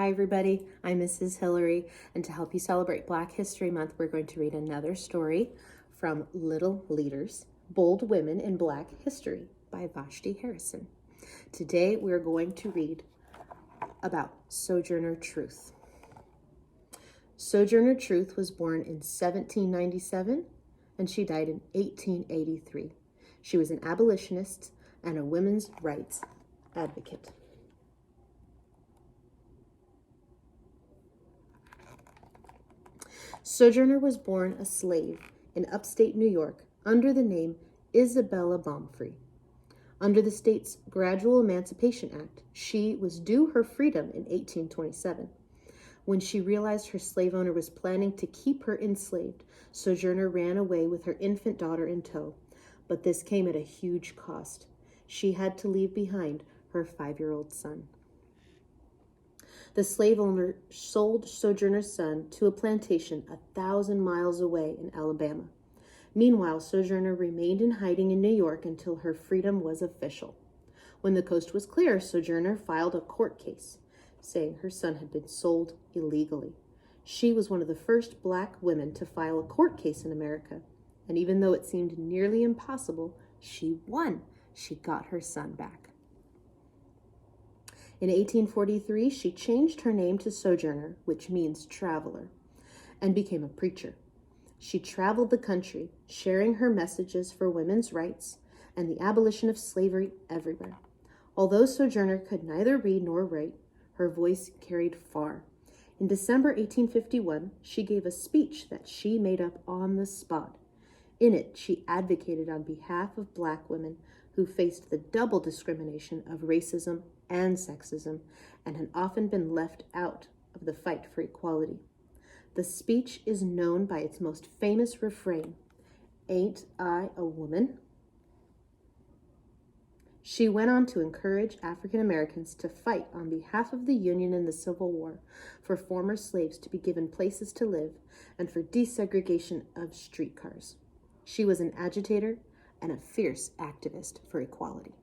Hi everybody, I'm Mrs. Hillary, and to help you celebrate Black History Month, we're going to read another story from Little Leaders, Bold Women in Black History by Vashti Harrison. Today we're going to read about Sojourner Truth. Sojourner Truth was born in 1797 and she died in 1883. She was an abolitionist and a women's rights advocate. Sojourner was born a slave in upstate New York under the name Isabella Baumfree. Under the state's Gradual Emancipation Act, she was due her freedom in 1827. When she realized her slave owner was planning to keep her enslaved, Sojourner ran away with her infant daughter in tow. But this came at a huge cost. She had to leave behind her 5-year-old son. The slave owner sold Sojourner's son to a plantation 1,000 miles away in Alabama. Meanwhile, Sojourner remained in hiding in New York until her freedom was official. When the coast was clear, Sojourner filed a court case, saying her son had been sold illegally. She was one of the first Black women to file a court case in America, and even though it seemed nearly impossible, she won. She got her son back. In 1843, she changed her name to Sojourner, which means traveler, and became a preacher. She traveled the country, sharing her messages for women's rights and the abolition of slavery everywhere. Although Sojourner could neither read nor write, her voice carried far. In December 1851, she gave a speech that she made up on the spot. In it, she advocated on behalf of Black women who faced the double discrimination of racism and sexism and had often been left out of the fight for equality. The speech is known by its most famous refrain, "Ain't I a woman?" She went on to encourage African Americans to fight on behalf of the Union in the Civil War, for former slaves to be given places to live, and for desegregation of streetcars. She was an agitator and a fierce activist for equality.